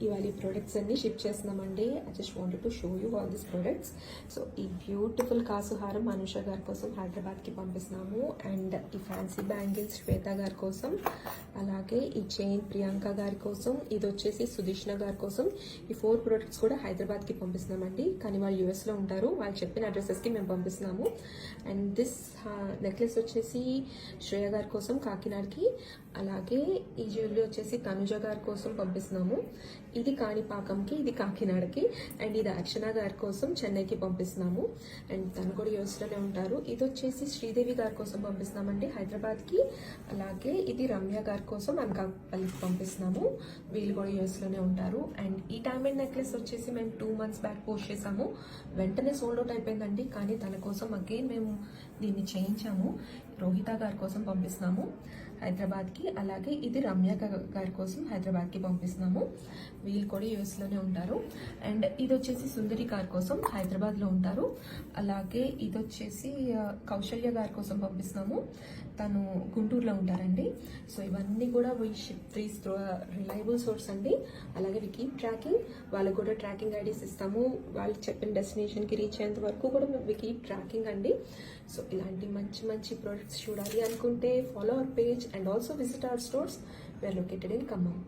ఇవాళ ఈ ప్రొడక్ట్స్ అన్ని షిప్ చేస్తున్నామండి. I just wanted to show you all this products. So ఈ బ్యూటిఫుల్ కాసుహారం అనుష గారి కోసం హైదరాబాద్కి పంపిస్తున్నాము. అండ్ ఈ ఫ్యాన్సీ బ్యాంగిల్స్ శ్వేత గారి కోసం, అలాగే ఈ చైన్ ప్రియాంక గారి కోసం, ఇది వచ్చేసి సుదీష్ణ గారి కోసం. ఈ 4 ప్రొడక్ట్స్ కూడా హైదరాబాద్కి పంపిస్తున్నామండి. కానీ వాళ్ళు యూఎస్లో ఉంటారు, వాళ్ళు చెప్పిన అడ్రసెస్కి మేము పంపిస్తున్నాము. అండ్ దిస్ నెక్లెస్ వచ్చేసి శ్రేయ గారి కోసం కాకినాడకి, అలాగే ఈ జ్యువెలరీ వచ్చేసి తనుజ గారి కోసం పంపిస్తున్నాము. ఇది కాణిపాకంకి, ఇది కాకినాడకి, అండ్ ఇది అర్చన గారి కోసం చెన్నైకి పంపిస్తున్నాము. అండ్ తను కూడా యూఎస్లోనే ఉంటారు. ఇది వచ్చేసి శ్రీదేవి గారి కోసం పంపిస్తున్నామండి హైదరాబాద్కి, అలాగే ఇది రమ్య గారి కోసం అనకాపల్లికి పంపిస్తున్నాము. వీళ్ళు కూడా యూఎస్లోనే ఉంటారు. అండ్ ఈ డైమండ్ నెక్లెస్ వచ్చేసి మేము 2 months బ్యాక్ పోస్ట్ చేసాము, వెంటనే సోల్డ్ అవుట్ అయిపోయిందండి. కానీ తన కోసం అగైన్ మేము దీన్ని చేయించాము. రోహిత గారి కోసం పంపిస్తున్నాము హైదరాబాద్కి, అలాగే ఇది రమ్య గారి కోసం హైదరాబాద్కి పంపిస్తున్నాము. వీళ్ళు కూడా యూఎస్లోనే ఉంటారు. అండ్ ఇది వచ్చేసి సుందరి గారి కోసం హైదరాబాద్లో ఉంటారు. అలాగే ఇది వచ్చేసి కౌశల్య గారి కోసం పంపిస్తున్నాము, తను గుంటూరులో ఉంటారండి. సో ఇవన్నీ కూడా వీ షిప్ 3 రిలయబుల్ సోర్స్ అండి. అలాగే వి కీప్ ట్రాకింగ్, వాళ్ళకు కూడా ట్రాకింగ్ ఐడీస్ ఇస్తాము. వాళ్ళు చెప్పిన డెస్టినేషన్కి రీచ్ అయ్యేంత వరకు కూడా వి కీప్ ట్రాకింగ్ అండి. సో ఇలాంటి మంచి మంచి ప్రోడక్ట్స్ చూడాలి అనుకుంటే follow our page and also visit our stores. We are located in Khammam.